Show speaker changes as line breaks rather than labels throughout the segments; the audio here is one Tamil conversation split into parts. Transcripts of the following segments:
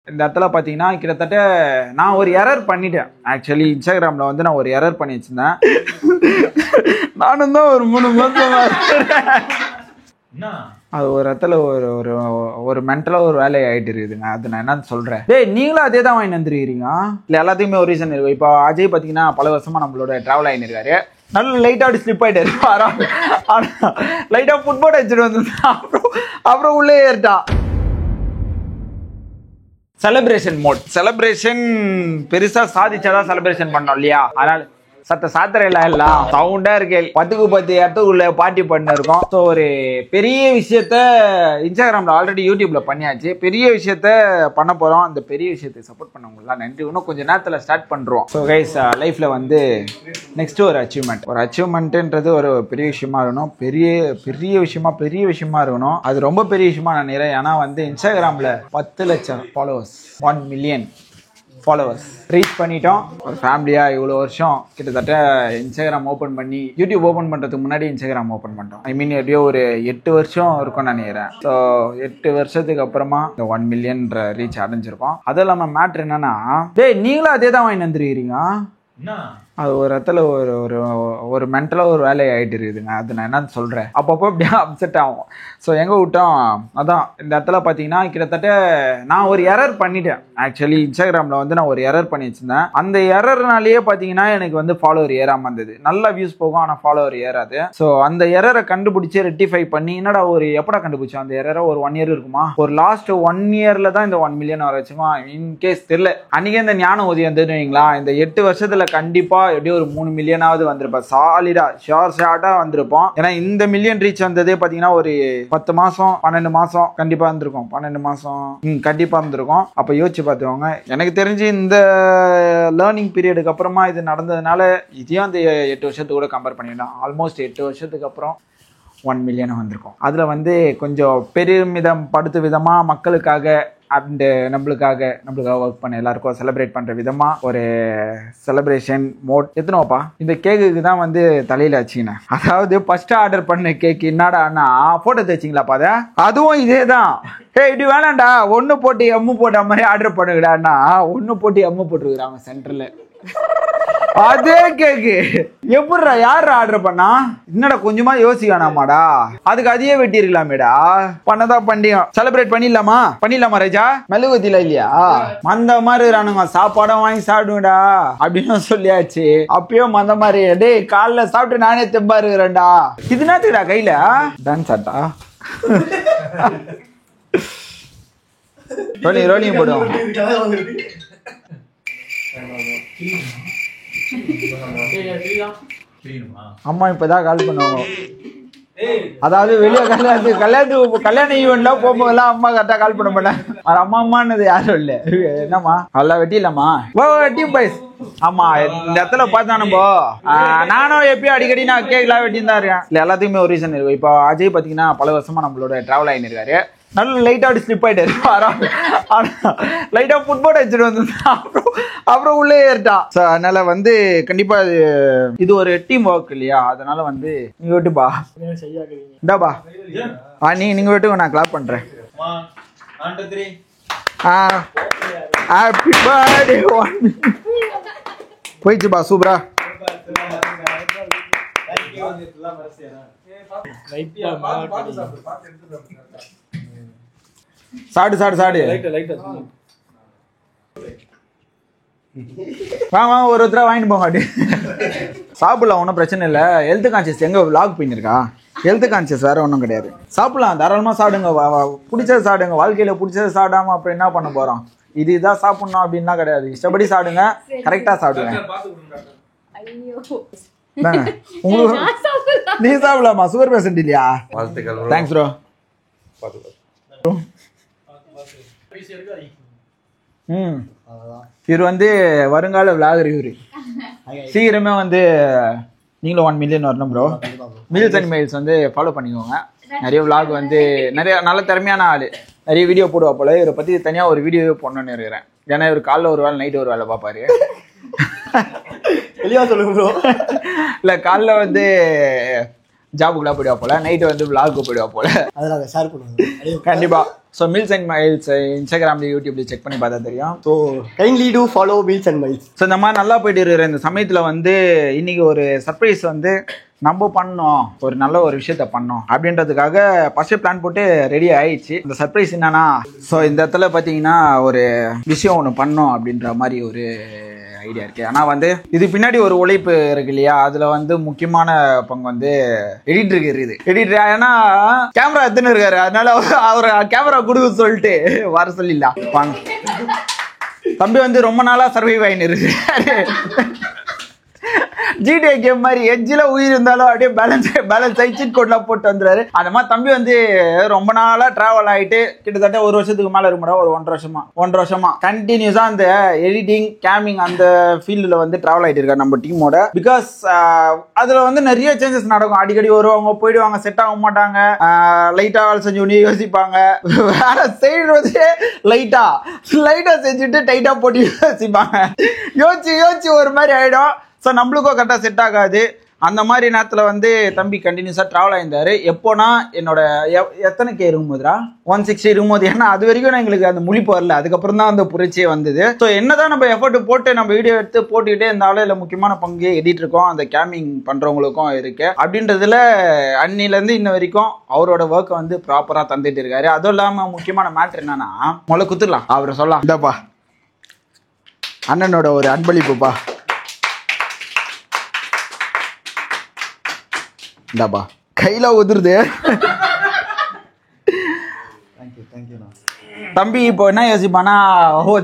இந்த இடத்துல பார்த்தீங்கன்னா கிட்டத்தட்ட நான் ஒரு எரர் பண்ணிட்டேன். ஆக்சுவலி இன்ஸ்டாகிராமில் வந்து நான் ஒரு எரர் பண்ணி வச்சுருந்தேன். நானும் தான் ஒரு 3 மாதம் அது ஒரு இடத்துல ஒரு ஒரு ஒரு மென்டலாக ஒரு வேலை ஆகிட்டு இருக்குதுங்க. அது நான் என்னன்னு சொல்கிறேன். டேய் நீங்களும் அதே தான் வாங்கி வந்துருக்கிறீங்க. இல்லை எல்லாத்தையுமே ஒரு ரீசன் இருக்கும். இப்போ அஜய் பார்த்தீங்கன்னா பல வருஷமாக நம்மளோட ட்ராவல் ஆகின்னு இருக்காரு. நல்ல லைட்டாக அப்படி ஸ்லிப் ஆகிட்டாரு. ஆனால் லைட்டாக ஃபுட்பால் வச்சுட்டு வந்து அப்புறம் உள்ளே ஏறிட்டான். Celebration mode. செலிப்ரேஷன் பெருசா சாதிச்சாதான் செலிப்ரேஷன் பண்ணோம் இல்லையா? அதனால சாத்திரையில எல்லாம் சவுண்டா இருக்கு. 10க்கு 10 இடத்துக்குள்ள பார்ட்டி பண்ண இருக்கோம். ஸோ ஒரு பெரிய விஷயத்த இன்ஸ்டாகிராம்ல ஆல்ரெடி யூடியூப்ல பண்ணியாச்சு. பெரிய விஷயத்த பண்ண போறோம். அந்த பெரிய விஷயத்தை சப்போர்ட் பண்ணவங்களாம் நன்றி. இன்னும் கொஞ்சம் நேரத்தில் ஸ்டார்ட் பண்றோம். ஸோ கைஸ் லைஃப்ல வந்து நெக்ஸ்ட் ஒரு அச்சீவ்மெண்ட்ன்றது ஒரு பெரிய விஷயமா இருக்கணும். பெரிய விஷயமா இருக்கணும். அது ரொம்ப பெரிய விஷயமா நான் நினைக்கிறேன். ஏன்னா வந்து இன்ஸ்டாகிராம்ல 10 லட்சம் ஃபாலோவர்ஸ், 1 மில்லியன் ஃபாலோவர்ஸ் ரீச் பண்ணிட்டோம். ஒரு ஃபேமிலியா இவ்வளோ வருஷம் கிட்டத்தட்ட இன்ஸ்டாகிராம் ஓப்பன் பண்ணி யூடியூப் ஓப்பன் பண்ணுறதுக்கு முன்னாடி இன்ஸ்டாகிராம் ஓப்பன் பண்ணிட்டோம். ஐ மீன் எப்படியோ ஒரு 8 வருஷம் இருக்கும்னு நினைக்கிறேன். ஸோ 8 வருஷத்துக்கு அப்புறமா இந்த 1 மில்லியன் ரீச் அடைஞ்சிருக்கோம். அது இல்லாமல் மேட்ரு என்னன்னா, டேய் நீங்களும் அதே தான் வாங்கி வந்துருக்கிறீங்க. அது ஒரு இடத்துல ஒரு ஒரு ஒரு மென்டலாக ஒரு வேலை ஆகிட்டு இருக்குதுங்க. அது நான் என்னன்னு சொல்கிறேன். அப்பப்போ அப்படியே அப்செட் ஆகும். ஸோ எங்கே விட்டோம், அதான் இந்த இடத்துல பார்த்தீங்கன்னா கிட்டத்தட்ட நான் ஒரு எரர் பண்ணிட்டேன். ஆக்சுவலி இன்ஸ்டாகிராமில் வந்து நான் ஒரு எரர் பண்ணி வச்சுருந்தேன். அந்த எரர்னாலேயே பார்த்தீங்கன்னா எனக்கு வந்து ஃபாலோவர் ஏறாமல் இருந்தது. நல்லா வியூஸ் போகும், ஆனால் ஃபாலோவர் ஏறாது. ஸோ அந்த எரரை கண்டுபிடிச்சி ரெக்டிஃபை பண்ணி என்னடா ஒரு எப்படா கண்டுபிடிச்சோம் அந்த எரரை? ஒரு 1 இயர் இருக்குமா? ஒரு லாஸ்ட் 1 இயரில் தான் இந்த 1 மில்லியன் வர வச்சுமா. இன்கேஸ் தெரியல அன்றைக்கே இந்த ஞானம் உதயம் வந்துடுவீங்களா? இந்த 8 வருஷத்தில் கண்டிப்பாக எப்படியும் ஒரு 3 மில்லியனாவது வந்திருப்போம். சாலிடா ஷார்ட்டா வந்திருப்போம். ஏன்னா இந்த மில்லியன் ரீச் வந்ததே பார்த்தீங்கன்னா ஒரு 10 மாசம் 12 மாசம் கண்டிப்பா இருந்திருக்கும். 12 மாசம் கண்டிப்பா இருந்திருக்கும். அப்ப யோசிச்சு பார்த்துக்கோங்க. எனக்கு தெரிஞ்சு இந்த லேர்னிங் பீரியடுக்கு அப்புறமா இது நடந்ததுனால இதையும் அந்த 8 வருஷத்துக்கு கூட கம்பேர் பண்ணிடலாம். ஆல்மோஸ்ட் 8 வருஷத்துக்கு அப்புறம் 1 மில்லியன் வந்திருக்கும். அதில் வந்து கொஞ்சம் பெருமிதம் படுத்து விதமாக மக்களுக்காக அண்டு நம்மளுக்காக ஒர்க் பண்ண எல்லாருக்கும் செலிப்ரேட் பண்ணுற விதமாக ஒரு செலிப்ரேஷன் மோட் எத்தனோப்பா. இந்த கேக்குக்கு தான் வந்து தலையில் வச்சிங்கண்ணே. அதாவது ஃபர்ஸ்ட் ஆர்டர் பண்ண கேக்கு என்னடான்னா ஃபோட்டோ தைச்சிங்களாப்பா? அதுவும் இதே தான். இப்படி வேணாண்டா, 1 போட்டு எம்மு போட்ட மாதிரி ஆர்டர் பண்ணுங்கடான்னா 1 போட்டு எம்மு போட்டுருக்குறாங்க சென்டரில். அதே கேக்கு எப்படிடா யார் ஆர்டர் பண்ணா? என்னடா கொஞ்சமா யோசிக்கணாமாடா? அதுக்கு அதையே வெட்டி இருக்கலாமேடா. பண்ணதான் பண்ணியும் செலிப்ரேட் பண்ணிடலாமா ராஜா? மெழுகுவத்தில இல்லையா? மந்த மாதிரி இருக்கிறானுங்க. சாப்பாடும் வாங்கி சாப்பிடுங்கடா அப்படின்னு சொல்லியாச்சு. அப்பயும் மந்த மாதிரி டேய் காலைல சாப்பிட்டு நானே தெம்பா இருக்கிறேன்டா. இது என்னத்துக்குடா கையில டான்ஸ் ஆட்டா? ரோலிங் போடுவோம். அம்மா இப்பதான் கால் பண்ணுவாங்க. அதாவது வெளியே கல்யாண ஈவெண்ட்ல போகும்போதெல்லாம் அம்மா கரெக்டா கால் பண்ண மாட்டேன். அம்மான்னு யாரும் இல்ல. என்னம்மா நல்லா வெட்டிடலாமா? வெட்டி பைஸ். ஆமா இந்த இடத்துல பார்த்தா நம்ம நானும் எப்பயும் அடிக்கடி நான் கேக்லாம் வெட்டின்னு தான் இருக்கேன். இல்ல எல்லாத்துக்குமே ஒரு ரீசன் இருக்கும். இப்போ அஜய் பாத்தீங்கன்னா பல வருஷமா நம்மளோட டிராவல் ஆகின்னு இருக்காரு. நல்ல லைட்டா அப்படி ஸ்லிப் ஆயிட்டாரு. லைட்டா ஃபுட்பால் வச்சுட்டு வந்து அப்புறம் உள்ளே ஏறிட்டான். ஸோ அதனால வந்து கண்டிப்பா இது ஒரு டீம் ஒர்க் இல்லையா? அதனால வந்து நீங்க வெட்டுப்பா. இந்தாப்பா நீங்க வெட்டுங்க, நான் கிளாப் பண்றேன். Happy birthday. போயிடுச்சுப்பா சூப்பரா. சாடு வாங்க ஒருத்தரா வாங்கிட்டு போங்க. சாப்பிடலாம், ஒன்றும் பிரச்சனை இல்லை. ஹெல்த் கான்சியஸ் எங்க விளாக் பண்ணிருக்கா? ஹெல்த் கான்சியஸ் வேற ஒன்றும் கிடையாது. சாப்பிடலாம், தாராளமா சாப்பிடுங்க. பிடிச்சது சாப்பிடுங்க. வாழ்க்கையில பிடிச்சது சாப்பிடாம அப்புறம் என்ன பண்ண போறோம்? இதுதான் சாப்பிடணும் அப்படின்லாம் கிடையாது. இஷ்டப்படி சாப்பிடுங்க, கரெக்டா சாப்பிடுங்க. நீ சாப்பிடலாமா? சுகர் பேஷண்ட் இல்லையா? Thanks bro. இவர் வந்து வருங்கால விளாகர். இவரு சீக்கிரமே வந்து நீங்களும் 1 மில்லியன் வரணும் ப்ரோ. மீல்ஸ் அண்ட் மெயில்ஸ் வந்து ஃபாலோ பண்ணிக்கோங்க. நிறைய விளாக் வந்து நிறைய நல்ல திறமையான ஆளு. நிறைய வீடியோ போடுவா போல. இவரை பத்தி தனியா ஒரு வீடியோவே போடணும்னு இருக்கிறேன். ஏன்னா இவர் காலைல ஒரு வேலை நைட்டு ஒரு வேலை பார்ப்பாரு. தெளிவா சொல்லுங்க ப்ரோ. இல்ல காலைல வந்து ஜாபுக்குலாம் போயிடுவா போல, நைட்டு வந்து விளாக்கு போயிடுவா போல,
அதெல்லாம் ஷேர் பண்ணுவாங்க
கண்டிப்பா. ஸோ மீல்ஸ் அண்ட் மைல்ஸ் இன்ஸ்டாகிராம்ல யூடியூப்ல செக் பண்ணி பார்த்தா தெரியும்.
So kindly two follow meals and miles.
So இந்த மாதிரி நல்லா போயிட்டு இருக்கிற இந்த சமயத்தில் வந்து இன்னைக்கு ஒரு சர்ப்ரைஸ் வந்து நம்ம பண்ணோம், ஒரு நல்ல ஒரு விஷயத்த பண்ணோம் அப்படின்றதுக்காக ஃபர்ஸ்ட் பிளான் போட்டு ரெடி ஆயிடுச்சு. இந்த சர்ப்ரைஸ் என்னன்னா, ஸோ இந்த இடத்துல பார்த்தீங்கன்னா ஒரு விஷயம் ஒன்று பண்ணோம் அப்படின்ற மாதிரி ஒரு ஐடியா இருக்கு. ஆனால் வந்து இது பின்னாடி ஒரு உழைப்பு இருக்கு இல்லையா, அதுல வந்து முக்கியமான பங்கு வந்து எடிட்டருக்கு இருக்குது. எடிட்டர் ஏன்னா கேமரா எத்தனை இருக்காரு, அதனால அவர் கேமரா கொடுக்க சொல்லிட்டு வர சொல்லிடலாம். வாங்க தம்பி வந்து ரொம்ப நாளா சர்வைவ் ஆயின்னு இருக்கு. ஜிடிஏ கேம் மாதிரி எட்ஜில் உயிர் இருந்தாலும் அப்படியே பேலன்ஸ் ஆகி சீட் கோட்லாம் போட்டு வந்துடுறாரு. அந்த மாதிரி தம்பி வந்து ரொம்ப நாளா டிராவல் ஆகிட்டு கிட்டத்தட்ட ஒரு வருஷத்துக்கு மேலே இருக்கும்டா, ஒரு 1.5 வருஷமா கண்டினியூஸாக அந்த எடிட்டிங் கேமிங் அந்த ஃபீல்டில் வந்து டிராவல் ஆகிட்டு இருக்காரு நம்ம டீமோட. பிகாஸ் அதில் வந்து நிறைய சேஞ்சஸ் நடக்கும், அடிக்கடி வருவாங்க போயிடுவாங்க, செட் ஆக மாட்டாங்க, லைட்டாக வேலை செஞ்சு ஒன்று யோசிப்பாங்க, வேலை செய்யறது லைட்டாக செஞ்சுட்டு டைட்டாக போட்டு யோசிப்பாங்க, யோசிச்சு ஒரு மாதிரி ஆகிடும். ஸோ நம்மளுக்கும் கரெக்டாக செட் ஆகாது. அந்த மாதிரி நேரத்தில் வந்து தம்பி கண்டினியூஸாக ட்ராவல் ஆயிருந்தாரு. எப்போனா என்னோட எத்தனை கே இருக்கும்போதுரா 160 இருக்கும்போது, ஏன்னா அது வரைக்கும் எங்களுக்கு அந்த முழிப்பு வரல, அதுக்கப்புறம் தான் அந்த புரட்சியே வந்தது. ஸோ என்னதான் நம்ம எஃபர்ட் போட்டு நம்ம வீடியோ எடுத்து போட்டுக்கிட்டே இருந்தாலும் இல்லை முக்கியமான பங்கு எடிட்டருக்கும் அந்த கேமிங் பண்ணுறவங்களுக்கும் இருக்கு. அப்படின்றதுல அன்னிலேருந்து இன்ன வரைக்கும் அவரோட ஒர்க்கை வந்து ப்ராப்பராக தந்துட்டு இருக்காரு. அதுவும் இல்லாமல் முக்கியமான மேட்ரு என்னன்னா, முதல்ல குத்துடலாம் அவரை சொல்லலாம். இந்தாப்பா அண்ணனோட ஒரு அன்பளிப்புப்பா, இந்தாப்பா கையில உதிருது. தம்பி இப்போ என்ன யோசிப்பானா,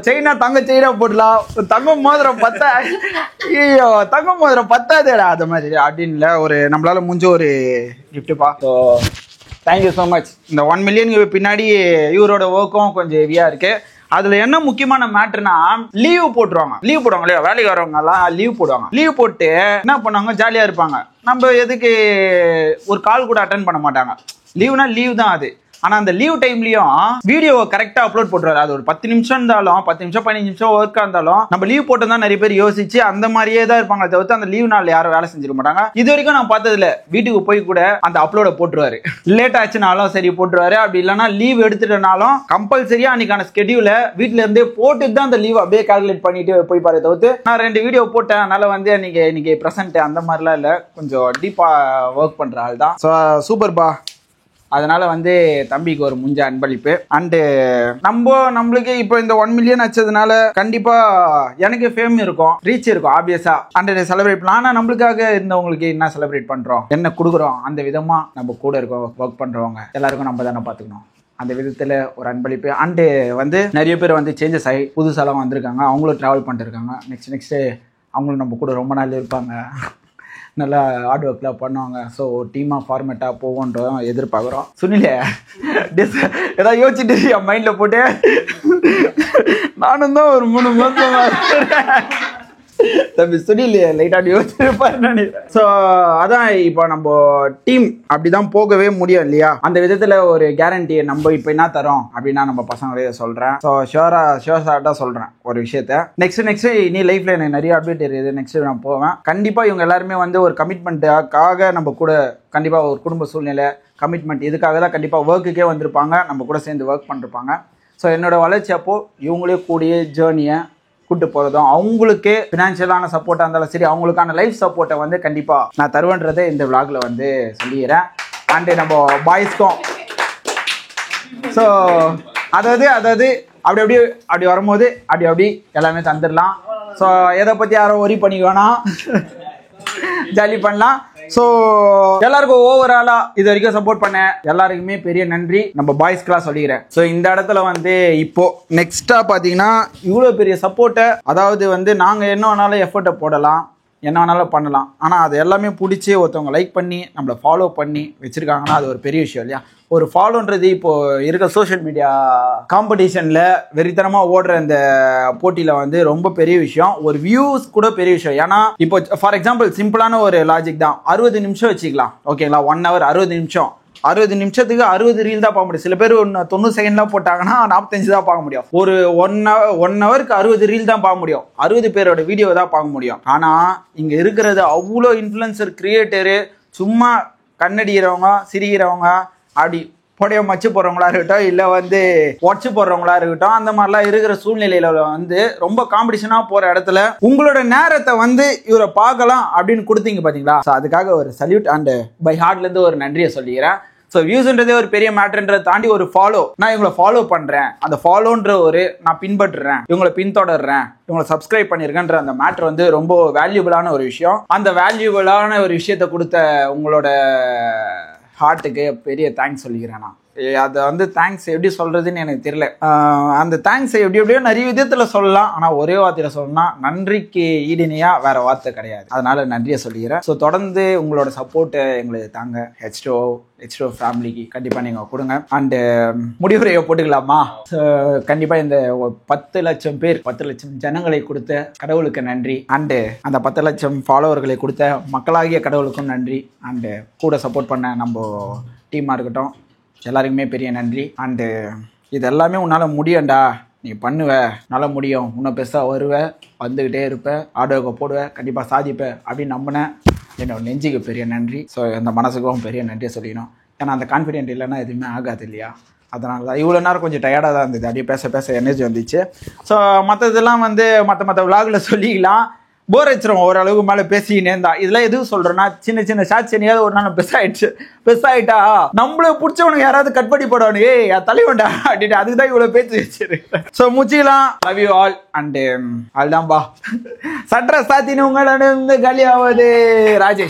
செயினா தங்க செயினா போடலாம், தங்க மோதிரம் பத்தா, ஐயோ தங்க மோதிரம் பத்தாதேடா அது மாதிரி அப்படின்னு ஒரு நம்மளால முடிஞ்ச ஒரு கிஃப்ட்டுப்பா. So thank you so much. இந்த 1 மில்லியன் பின்னாடி இவரோட ஒர்க்கும் கொஞ்சம் ஹெவியா இருக்கு. அதுல என்ன முக்கியமான மேட்டர்னா, லீவ் போட்டுருவாங்க இல்லையா, வேலைக்கு வரவங்க எல்லாம் லீவ் போடுவாங்க. லீவ் போட்டு என்ன பண்ணுவாங்க, ஜாலியா இருப்பாங்க. நம்ம எதுக்கு ஒரு கால் கூட அட்டன் பண்ண மாட்டாங்க. லீவ்னா லீவ் தான் அது. ஆனா அந்த லீவ் டைம்லயும் வீடியோவை கரெக்டா அப்லோட் போட்டுருவாரு. அது ஒரு 10 நிமிஷம் இருந்தாலும் 10 நிமிஷம் 15 நிமிஷம் ஒர்க்கா இருந்தாலும் நம்ம லீவ் போட்டு தான் நிறைய பேர் யோசிச்சு அந்த மாதிரியே தான் இருப்பாங்க, தவிர்த்து அந்த லீவ் நாள் யாரும் வேலை செஞ்சிட மாட்டாங்க. இது வரைக்கும் நான் பார்த்ததுல வீட்டுக்கு போய் கூட அந்த அப்லோட போட்டுருவாரு. லேட் ஆச்சுனாலும் சரி போட்டுருவாரு. அப்படி இல்லைன்னா லீவ் எடுத்துட்டனாலும் கம்பல்சரியா அன்னைக்கான ஸ்கெடியூல வீட்டுல இருந்தே போட்டு தான் அந்த லீவ் அப்படியே கால்குலேட் பண்ணிட்டு போய் பாரு. தவிர்த்து நான் 2 வீடியோ போட்டேன் அதனால வந்து இன்னைக்கு பிரசன்ட் அந்த மாதிரிலாம் இல்லை, கொஞ்சம் டீப்பா ஒர்க் பண்ற ஆள் தான். ஸோ சூப்பர்பா. அதனால வந்து தம்பிக்கு ஒரு முஞ்ச அன்பளிப்பு. அண்டு நம்மளுக்கு இப்போ இந்த 1 மில்லியன் ஆச்சதுனால கண்டிப்பா எனக்கு ஃபேம் இருக்கும், ரீச் இருக்கும் ஆப்வியஸா. அண்ட் செலிப்ரேட் பண்ணலாம். ஆனால் நம்மளுக்காக இருந்தவங்களுக்கு என்ன செலிப்ரேட் பண்றோம், என்ன கொடுக்குறோம், அந்த விதமா நம்ம கூட இருக்கோம் ஒர்க் பண்றவங்க எல்லாருக்கும் நம்ம தானே பார்த்துக்கணும். அந்த விதத்தில் ஒரு அன்பளிப்பு. அண்டு வந்து நிறைய பேர் வந்து சேஞ்சஸ் ஆகி புதுசாலாம் வந்திருக்காங்க, அவங்களும் ட்ராவல் பண்ணிட்டு இருக்காங்க. நெக்ஸ்ட் அவங்களும் நம்ம கூட ரொம்ப நாள் இருப்பாங்க, நல்லா ஹார்ட் ஒர்க்லாம் பண்ணுவாங்க. ஸோ டீமாக ஃபார்மேட்டாக போவோன்றோம் எதிர்பார்க்குறோம். சுனிலே ஏதாவது யோசிச்சுட்டு என் மைண்டில் போட்டு நானும் தான் ஒரு 3 மாதம் தம்பி சுனில் லைட்டாக யோசிச்சிருப்பாரு நினைக்கிறேன். ஸோ அதான் இப்போ நம்ம டீம் அப்படிதான் போகவே முடியும் இல்லையா. அந்த விதத்தில் ஒரு கேரண்டியை நம்ம இப்போ என்ன தரோம் அப்படின்னா நம்ம பசங்களே சொல்கிறேன். ஸோ ஷோராக சொல்கிறேன் ஒரு விஷயத்த. நெக்ஸ்ட் இனி லைஃப்ல எனக்கு நிறைய அப்டேட் இருக்குது. நெக்ஸ்ட் நான் போவேன். கண்டிப்பாக இவங்க எல்லாருமே வந்து ஒரு கமிட்மெண்ட்டுக்காக நம்ம கூட கண்டிப்பாக ஒரு குடும்ப சூழ்நிலை கமிட்மெண்ட் இதுக்காக தான் கண்டிப்பாக ஒர்க்குக்கே வந்திருப்பாங்க, நம்ம கூட சேர்ந்து ஒர்க் பண்ணிருப்பாங்க. ஸோ என்னோட வளர்ச்சி அப்போ இவங்களே கூடிய ஜேர்னியை கூட்டு போகிறதும் அவங்களுக்கு ஃபினான்ஷியலான சப்போர்ட்டாக இருந்தாலும் சரி, அவங்களுக்கான லைஃப் சப்போர்ட்டை வந்து கண்டிப்பாக நான் தருவேன்றதை இந்த விளாகில் வந்து சொல்லிக்கிறேன். அண்டு நம்ம பாய்ஸ்க்கும் ஸோ அதாவது அப்படி வரும்போது அப்படி எல்லாமே தந்துடலாம். ஸோ எதை பற்றி யாரும் ஒரி பண்ணிக்க வேணாம், ஜாலி பண்ணலாம். ஸோ எல்லாருக்கும் ஓவராலா இது வரைக்கும் சப்போர்ட் பண்ண எல்லாருக்குமே பெரிய நன்றி நம்ம பாய்ஸ்க்கெல்லாம் சொல்லிக்கிறேன். ஸோ இந்த இடத்துல வந்து இப்போ நெக்ஸ்டா பார்த்தீங்கன்னா இவ்வளோ பெரிய சப்போர்ட்டை, அதாவது வந்து நாங்கள் என்ன வேணாலும் எஃபர்ட்டை போடலாம், என்ன வேணாலும் பண்ணலாம், ஆனால் அது எல்லாமே பிடிச்சி ஒருத்தவங்க லைக் பண்ணி நம்மளை ஃபாலோ பண்ணி வச்சுருக்காங்கன்னா அது ஒரு பெரிய விஷயம் இல்லையா. ஒரு ஃபாலோன்றது இப்போது இருக்க சோஷியல் மீடியா காம்படிஷனில் வெறித்தனமாக ஓடுற இந்த போட்டியில் வந்து ரொம்ப பெரிய விஷயம். ஒரு வியூஸ் கூட பெரிய விஷயம். ஏன்னா இப்போ ஃபார் எக்ஸாம்பிள் சிம்பிளான ஒரு லாஜிக் தான், 60 நிமிஷம் வச்சுக்கலாம் ஓகேங்களா. 1 hour 60 நிமிஷம், 60 நிமிஷத்துக்கு 60 ரீல் தான் பார்க்க முடியும். சில பேர் 90 செகண்ட்லாம் போட்டாங்கன்னா 45 தான் பார்க்க முடியும். ஒரு 1 ஹவருக்கு 60 ரீல் தான் பார்க்க முடியும், 60 பேரோட வீடியோ தான் பார்க்க முடியும். ஆனால் இங்கே இருக்கிறது அவ்வளோ இன்ஃப்ளூயன்சர் கிரியேட்டரு சும்மா கண்ணடிக்கிறவங்க சிரிக்கிறவங்க அப்படி பொடைய மச்சு போடுறவங்களா இருக்கட்டும் இல்லை வந்து ஒச்சு போடுறவங்களா இருக்கட்டும் அந்த மாதிரிலாம் இருக்கிற சூழ்நிலையில வந்து ரொம்ப காம்படிஷனாக போகிற இடத்துல உங்களோட நேரத்தை வந்து இவரை பார்க்கலாம் அப்படின்னு கொடுத்தீங்க பார்த்தீங்களா. ஸோ அதுக்காக ஒரு சல்யூட் அண்ட் பை ஹார்ட்லேருந்து ஒரு நன்றியை சொல்லிக்கிறேன். ஸோ வியூஸ்ன்றதே ஒரு பெரிய மேட்டர்ன்றதை தாண்டி ஒரு ஃபாலோ, நான் இவங்களை ஃபாலோ பண்ணுறேன், அந்த ஃபாலோன்ற ஒரு நான் பின்பற்றுறேன், இவங்களை பின்தொடர்றேன், இவங்களை சப்ஸ்கிரைப் பண்ணியிருக்கேன்ற அந்த மேட்டர் வந்து ரொம்ப வேல்யூபிளான ஒரு விஷயம். அந்த வேல்யூபிளான ஒரு விஷயத்தை கொடுத்த உங்களோட ஹார்ட்டுக்கு பெரிய தேங்க்ஸ் சொல்லிக்கிறேன். நான் அதை வந்து தேங்க்ஸ் எப்படி சொல்கிறதுன்னு எனக்கு தெரியல. அந்த தேங்க்ஸ் எப்படியோ நிறைய விதத்தில் சொல்லலாம். ஆனால் ஒரே வார்த்தையில் சொல்லணும்னா நன்றிக்கு ஈடினையாக வேறு வார்த்தை கிடையாது. அதனால் நன்றியை சொல்லிக்கிறேன். ஸோ தொடர்ந்து உங்களோட சப்போர்ட்டை எங்களுக்கு தாங்க. H2O ஃபேமிலிக்கு கண்டிப்பாக நீங்கள் கொடுங்க. அண்டு முடிவுரையை போட்டுக்கலாமா? கண்டிப்பாக இந்த 10 லட்சம் பேர் 10 லட்சம் ஜனங்களை கொடுத்த கடவுளுக்கு நன்றி. அண்டு அந்த 10 லட்சம் ஃபாலோவர்களை கொடுத்த மக்களாகிய கடவுளுக்கும் நன்றி. அண்டு கூட சப்போர்ட் பண்ண நம்ம டீமாக இருக்கட்டும் எல்லாருக்குமே பெரிய நன்றி. அண்டு இது எல்லாமே உன்னால் முடியும்டா, நீ பண்ணுவ, நல்லா முடியும், இன்னும் பெருசாக வருவ, வந்துக்கிட்டே இருப்ப, ஆடோவை போடுவ, கண்டிப்பாக சாதிப்ப அப்படின்னு நம்பினேன். என்னோட நெஞ்சுக்கு பெரிய நன்றி. ஸோ அந்த மனசுக்கும் பெரிய நன்றியை சொல்லிக்கணும். ஏன்னா அந்த கான்ஃபிடென்ட் இல்லைன்னா எதுவுமே ஆகாது இல்லையா. அதனால தான் இவ்வளோ நேரம் கொஞ்சம் டயர்டாக தான் இருந்தது. அப்படியே பேச எனர்ஜி வந்துச்சு. ஸோ மற்றதெல்லாம் வந்து மற்ற விலாகில் சொல்லிக்கலாம். போர் அடிச்சிடும் ஓரளவுக்கு மேலே பேசிக்கினே இருந்தா. இதெல்லாம் எதுவும் சொல்கிறேன்னா சின்ன ஷார்ட்ஸ் என்னையாவது ஒரு நாள் பெஸ் ஆகிட்டா நம்மளை பிடிச்சவனுக்கு யாராவது கட் பண்ணி போடணும், ஏய் தலைவன்டா அப்படின்ட்டு. அதுக்கு தான் இவ்வளோ பேச்சு வச்சிருக்கேன். ஸோ முடிச்சிக்கலாம். லவ் யூ ஆல் அண்டு அதுதான்பா. சட்ரை சாத்தின்னு உங்களிடம் காலியாவது ராஜேஷ்.